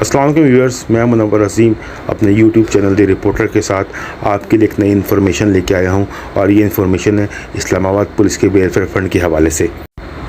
अस्सलाम वालेकुम व्यूअर्स, मैं मुनव्वर अज़ीम अपने यूट्यूब चैनल द रिपोर्टर के साथ आपके लिए एक नई इन्फॉर्मेशन लेके आया हूं और ये इन्फॉर्मेशन है इस्लामाबाद पुलिस के वेलफेयर फ़ंड के हवाले से।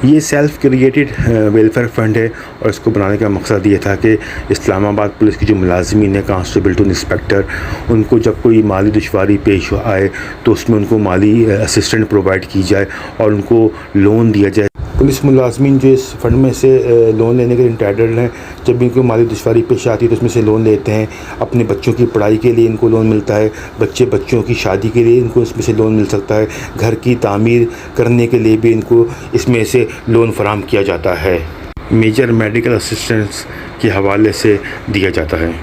ये सेल्फ़ क्रिएटेड वेलफेयर फ़ंड है और इसको बनाने का मकसद ये था कि इस्लामाबाद पुलिस की जो मुलाजिमीन है, कांस्टेबल टू इंस्पेक्टर, उनको जब कोई माली दुश्वारी पेश आए तो उसमें उनको माली असिस्टेंट प्रोवाइड की जाए और उनको लोन दिया जाए। पुलिस मुलाजमीन जो इस फंड में से लोन लेने के लिए इंटाइटल्ड हैं, जब भी इनको माली दुश्वारी पेश आती है तो उसमें से लोन लेते हैं। अपने बच्चों की पढ़ाई के लिए इनको लोन मिलता है, बच्चों की शादी के लिए इनको इसमें से लोन मिल सकता है, घर की तामीर करने के लिए भी इनको इसमें से लोन फराहम किया जाता है। मेजर मेडिकल असिस्टेंस के हवाले से दिया जाता है।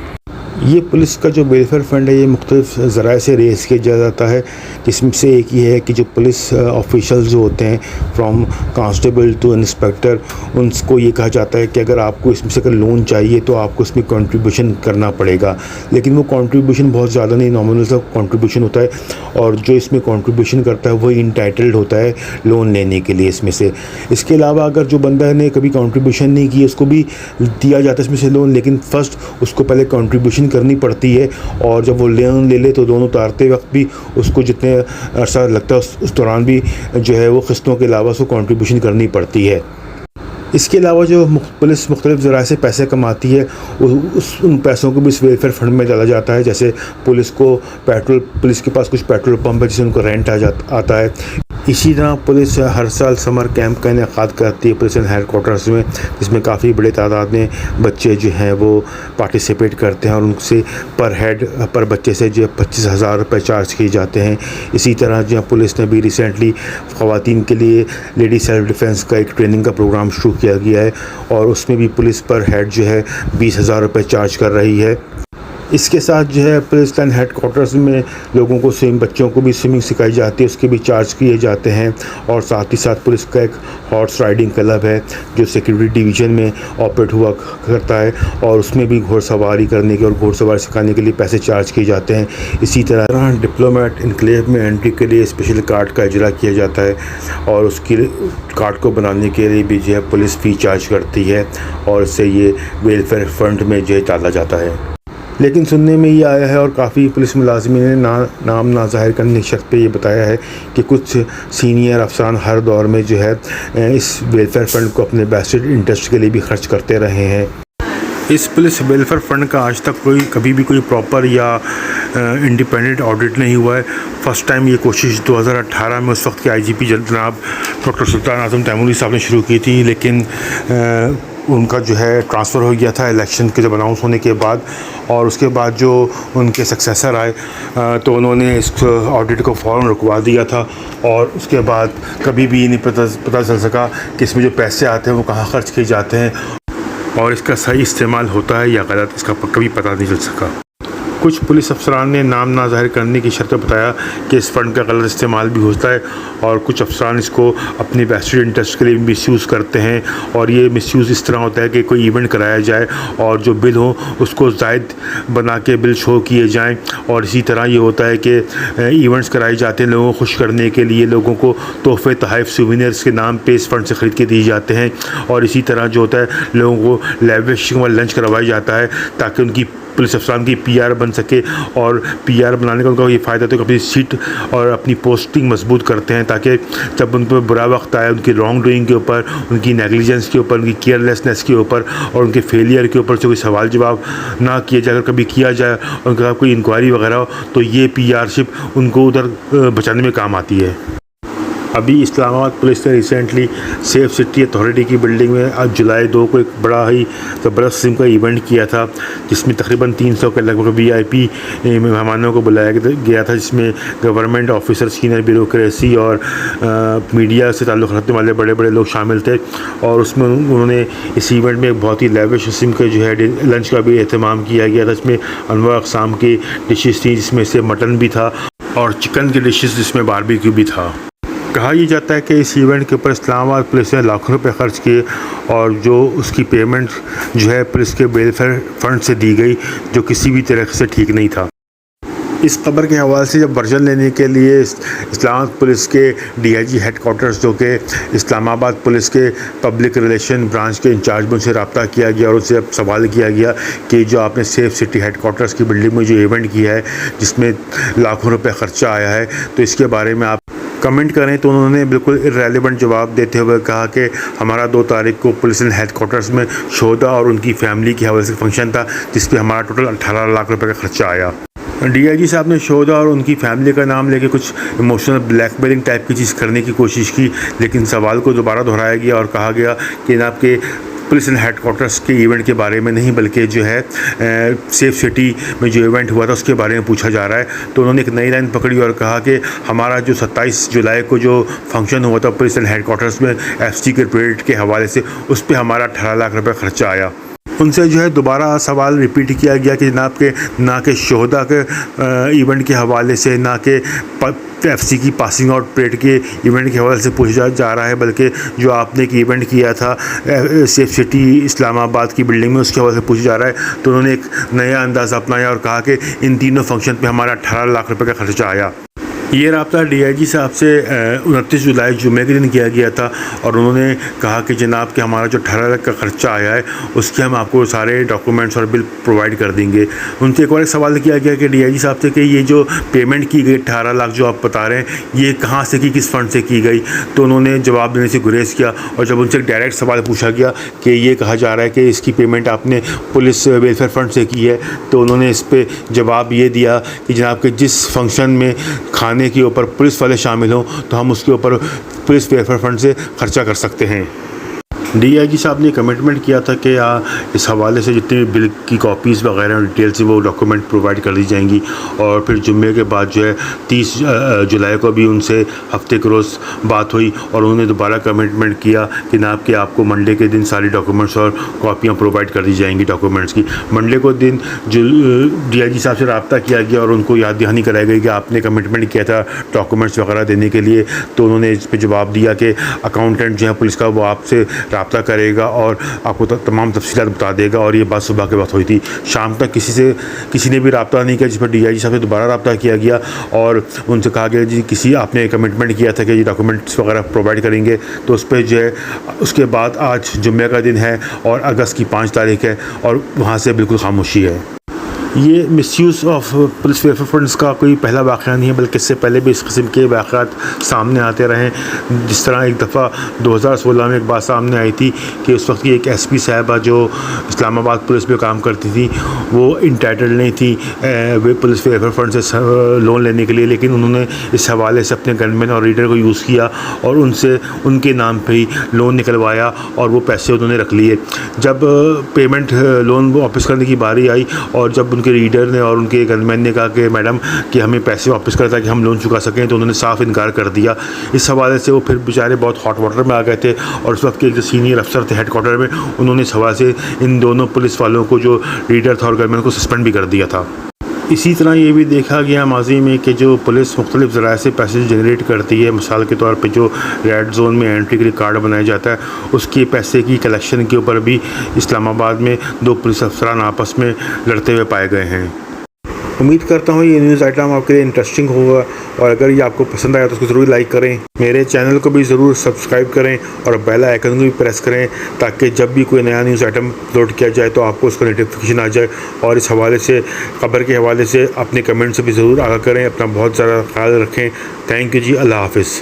ये पुलिस का जो वेलफेयर फ़ंड है ये मुख्तलिफ ज़राए से रेज़ किया जाता है, जिसमें से एक ये है कि जो पुलिस ऑफिशियल जो होते हैं फ्रॉम कांस्टेबल टू इंस्पेक्टर, उनको ये कहा जाता है कि अगर आपको इसमें से अगर लोन चाहिए तो आपको इसमें कंट्रीब्यूशन करना पड़ेगा। लेकिन वो कंट्रीब्यूशन बहुत ज़्यादा नहीं, नॉमिनल सा कंट्रीब्यूशन होता है और जो इसमें कंट्रीब्यूशन करता है वही इंटाइटल्ड होता है लोन लेने के लिए इसमें से। इसके अलावा अगर जो बंदा ने कभी कंट्रीब्यूशन नहीं की उसको भी दिया जाता है इसमें से लोन, लेकिन फ़र्स्ट उसको पहले कंट्रीब्यूशन करनी पड़ती है और जब वो लोन ले ले तो लोन उतारते वक्त भी उसको जितने अर्सा लगता है उस दौरान भी जो है वो किस्तों के अलावा उसको कंट्रीब्यूशन करनी पड़ती है। इसके अलावा जो पुलिस मुख्तलिफ ज़राए से पैसे कमाती है उन पैसों को भी इस वेलफेयर फ़ंड में डाला जाता है। जैसे पुलिस के पास कुछ पेट्रोल पंप है जिससे उनको रेंट आता है। इसी तरह पुलिस हर साल समर कैंप का इनेकाद करती है पुलिस हेडकोार्टर्स में, जिसमें काफ़ी बड़े तादाद में बच्चे जो हैं वो पार्टिसिपेट करते हैं और उनसे पर बच्चे से जो 25,000 रुपये चार्ज किए जाते हैं। इसी तरह जो पुलिस ने भी रिसेंटली ख़वातीन के लिए लेडी सेल्फ़ डिफेंस का एक ट्रेनिंग का प्रोग्राम शुरू किया गया है और उसमें भी पुलिस पर हेड जो है 20,000 रुपये चार्ज कर रही है। इसके साथ जो है पुलिस लाइन हेडकोार्टर्स में लोगों को बच्चों को भी स्विमिंग सिखाई जाती है, उसके भी चार्ज किए जाते हैं। और साथ ही साथ पुलिस का एक हॉर्स राइडिंग क्लब है जो सिक्योरिटी डिवीज़न में ऑपरेट हुआ करता है और उसमें भी घोड़सवारी करने के और घोड़सवारी सिखाने के लिए पैसे चार्ज किए जाते हैं। इसी तरह डिप्लोमेट इनक्लेव में एंट्री के लिए स्पेशल कार्ड का इजरा किया जाता है और उसकी कार्ड को बनाने के लिए भी जो है पुलिस फ़ी चार्ज करती है और इससे ये वेलफेयर फ़ंड में जो है डाला जाता है। लेकिन सुनने में ये आया है और काफ़ी पुलिस मुलाजिमीन ने नाम ना ज़ाहिर करने की शर्त पे ये बताया है कि कुछ सीनियर अफसरान हर दौर में जो है इस वेलफेयर फ़ंड को अपने बेस्टेड इंटरेस्ट के लिए भी खर्च करते रहे हैं। इस पुलिस वेलफेयर फ़ंड का आज तक कभी भी कोई प्रॉपर या इंडिपेंडेंट ऑडिट नहीं हुआ है। फ़र्स्ट टाइम ये कोशिश 2018 में उस वक्त के IGP जनाब डॉक्टर सुल्तान आज़म तैमूरी साहब ने शुरू की थी, लेकिन उनका जो है ट्रांसफ़र हो गया था इलेक्शन के जब अनाउंस होने के बाद, और उसके बाद जो उनके सक्सेसर आए तो उन्होंने इस ऑडिट को फ़ौरन रुकवा दिया था और उसके बाद कभी भी नहीं पता चल सका कि इसमें जो पैसे आते हैं वो कहाँ खर्च किए जाते हैं और इसका सही इस्तेमाल होता है या गलत, इसका कभी पता नहीं चल सका। कुछ पुलिस अफसरान ने नाम ना ज़ाहिर करने की शर्त बताया कि इस फ़ंड का गलत इस्तेमाल भी होता है और कुछ अफसरान इसको अपने वेस्टेड इंटरेस्ट के लिए मिसयूज़ करते हैं और ये मिसयूज़ इस तरह होता है कि कोई इवेंट कराया जाए और जो बिल हो उसको ज़ायद बना के बिल शो किए जाएं और इसी तरह ये होता है कि इवेंट्स कराए जाते हैं लोगों को खुश करने के लिए, लोगों को तोहफ़े तोहफ़ सूवेनिर्स के नाम पे इस फ़ंड से ख़रीद के दिए जाते हैं और इसी तरह जो होता है लोगों को लेविश व लंच करवाया जाता है ताकि उनकी पुलिस अफसरान की PR बन सके और PR बनाने का उनका ये फ़ायदा तो अपनी सीट और अपनी पोस्टिंग मजबूत करते हैं ताकि जब उन पर बुरा वक्त आए उनकी रॉन्ग डूइंग के ऊपर, उनकी नेगलिजेंस के ऊपर, उनकी केयरलेसनेस के ऊपर और उनके फेलियर के ऊपर से कोई सवाल जवाब ना किया जाए। अगर कभी किया जाए और उनके साथ कोई इंक्वायरी वगैरह हो तो ये PRशिप उनको उधर बचाने में काम आती है। अभी इस्लामाबाद पुलिस ने रिसेंटली सेफ सिटी अथॉरिटी की बिल्डिंग में आज जुलाई 2 को एक बड़ा ही ज़बरदस्त किस्म का इवेंट किया था जिसमें तकरीबन 300 के लगभग VIP मेहमानों को बुलाया गया था, जिसमें गवर्नमेंट ऑफिसर, सीनियर ब्यूरोक्रेसी और मीडिया से ताल्लुक़ रखने वाले बड़े बड़े लोग शामिल थे और उसमें उन्होंने इस इवेंट में एक बहुत ही लेविश किस्म के जो है लंच का भी एहतमाम किया गया था। इसमें अनवा अक़साम की डिशेज़ थी जिसमें से मटन भी था और चिकन की डिशेज़ जिसमें बारबेक्यू भी था। कहा यह जाता है कि इस इवेंट के ऊपर इस्लामाबाद पुलिस ने लाखों रुपए खर्च किए और जो उसकी पेमेंट जो है पुलिस के वेलफेयर फ़ंड से दी गई जो किसी भी तरह से ठीक नहीं था। इस खबर के हवाले से जब वर्जन लेने के लिए इस्लामाबाद पुलिस के DIG हेडक्वार्टर्स जो कि इस्लामाबाद पुलिस के पब्लिक रिलेशन ब्रांच के इंचार्ज में उनसे रब्ता किया गया और उनसे सवाल किया गया कि जो आपने सेफ सिटी हेडक्वार्टर्स की बिल्डिंग में जो इवेंट किया है जिसमें लाखों रुपए ख़र्चा आया है, तो इसके बारे में आप कमेंट करें। तो उन्होंने बिल्कुल इररेलेवेंट जवाब देते हुए कहा कि हमारा 2 तारीख को पुलिस हेडक्वार्टर्स में शोधा और उनकी फैमिली के हवाले से फंक्शन था जिस पे हमारा टोटल 18 लाख रुपए का खर्चा आया। DIG साहब ने शोधा और उनकी फैमिली का नाम लेके कुछ इमोशनल ब्लैकमेलिंग टाइप की चीज़ करने की कोशिश की, लेकिन सवाल को दोबारा दोहराया गया और कहा गया कि जनाब के पुलिस हेडक्वार्टर्स के इवेंट के बारे में नहीं बल्कि जो है सेफ सिटी में जो इवेंट हुआ था उसके बारे में पूछा जा रहा है। तो उन्होंने एक नई लाइन पकड़ी और कहा कि हमारा जो 27 जुलाई को जो फंक्शन हुआ था पुलिस हेडक्वार्टर्स में FC के परेड के हवाले से, उस पर हमारा 18 लाख रुपये खर्चा आया। उनसे जो है दोबारा सवाल रिपीट किया गया कि जनाब के ना के शोहदा के इवेंट के हवाले से, ना के FC की पासिंग आउट परेड के इवेंट के हवाले से पूछा जा रहा है, बल्कि जो आपने एक इवेंट किया था सेफ सिटी इस्लामाबाद की बिल्डिंग में उसके हवाले से पूछा जा रहा है। तो उन्होंने एक नया अंदाज़ अपनाया और कहा कि इन तीनों फंक्शन पे हमारा 18 लाख रुपए का खर्चा आया। ये रब्ता DIG साहब से 29 जुलाई जुमे के दिन किया गया था और उन्होंने कहा कि जनाब कि हमारा जो 18 लाख का खर्चा आया है उसके हम आपको सारे डॉक्यूमेंट्स और बिल प्रोवाइड कर देंगे। उनसे एक और सवाल किया गया कि DIG साहब से कि ये जो पेमेंट की गई 18 लाख जो आप बता रहे हैं ये कहाँ से की, किस फंड से की गई। तो उन्होंने जवाब देने से गुरेज किया और जब उनसे डायरेक्ट सवाल पूछा गया कि ये कहा जा रहा है कि इसकी पेमेंट आपने पुलिस वेलफेयर फ़ंड से की है, तो उन्होंने इस पर जवाब ये दिया कि जनाब के जिस फंक्शन में खाने के ऊपर पुलिस वाले शामिल हों तो हम उसके ऊपर पुलिस वेलफेयर फंड से खर्चा कर सकते हैं। DIG साहब ने कमिटमेंट किया था कि इस हवाले से जितने बिल की कॉपीज़ वगैरह डिटेल्स वो डॉक्यूमेंट प्रोवाइड कर दी जाएंगी। और फिर जुम्मे के बाद जो है 30 जुलाई को भी उनसे हफ्ते के रोज़ बात हुई और उन्होंने दोबारा कमिटमेंट किया कि जनाब कि आपको मंडे के दिन सारी डॉक्यूमेंट्स और कॉपियाँ प्रोवाइड कर दी जाएंगी डॉक्यूमेंट्स की। मंडे को दिन जो DIG साहब से रब्ता किया गया और उनको याद दहानी कराई गई कि आपने कमिटमेंट किया था डॉक्यूमेंट्स वगैरह देने के लिए। तो उन्होंने इस पर जवाब दिया कि अकाउंटेंट जो है पुलिस का वो आपसे रब्ता करेगा और आपको तमाम तफसीलात बता देगा। और ये बात सुबह के वक्त हुई थी। शाम तक किसी ने भी रब्ता नहीं किया, जिस पर DIG साहब से दोबारा रब्ता किया गया और उनसे कहा गया जी आपने कमिटमेंट किया था कि ये डॉक्यूमेंट्स वगैरह प्रोवाइड करेंगे। तो उस पर जो है उसके बाद आज जुम्मे का दिन है और अगस्त की 5 तारीख है और वहाँ से बिल्कुल खामोशी है। ये misuse of police welfare funds का कोई पहला वाक़या नहीं है, बल्कि इससे पहले भी इस किस्म के वाक़यात सामने आते रहे। जिस तरह एक दफ़ा 2016 में एक बात सामने आई थी कि उस वक्त की एक SP साहिबा जो इस्लामाबाद पुलिस में काम करती थी वो इंटाइटल्ड नहीं थी वे पुलिस वेलफेयर फंड से लोन लेने के लिए, लेकिन उन्होंने इस हवाले से अपने गनमैन और रीडर को यूज़ किया और उनसे उनके नाम पर ही लोन निकलवाया और वो पैसे उन्होंने रख लिए। जब पेमेंट लोन वापस करने की बारी आई और जब उनके रीडर ने और उनके गनमैन ने कहा कि मैडम कि हमें पैसे वापस करें ताकि हम लोन चुका सकें, तो उन्होंने साफ इनकार कर दिया। इस हवाले से वो फिर बेचारे बहुत हॉट वाटर में आ गए थे और उस वक्त के एक जो सीनियर अफसर थे हेडक्वार्टर में उन्होंने इस हवाले से इन दोनों पुलिस वालों को जो रीडर था और गनमैन को सस्पेंड भी कर दिया था। इसी तरह ये भी देखा गया माजी में कि जो पुलिस मुख्तलिफ ज़राए से पैसे जनरेट करती है, मिसाल के तौर पे जो रेड जोन में एंट्री के लिए कार्ड बनाया जाता है उसके पैसे की कलेक्शन के ऊपर भी इस्लामाबाद में 2 पुलिस अफसरान आपस में लड़ते हुए पाए गए हैं। उम्मीद करता हूँ ये न्यूज़ आइटम आपके लिए इंटरेस्टिंग होगा और अगर ये आपको पसंद आया तो उसको ज़रूर लाइक करें, मेरे चैनल को भी ज़रूर सब्सक्राइब करें और बेल आइकन को भी प्रेस करें ताकि जब भी कोई नया न्यूज़ आइटम अपलोड किया जाए तो आपको उसका नोटिफिकेशन आ जाए। और इस हवाले से खबर के हवाले से अपने कमेंट से भी ज़रूर आगाह करें। अपना बहुत ज़्यादा ख्याल रखें। थैंक यू जी, अल्लाह हाफ़िज़।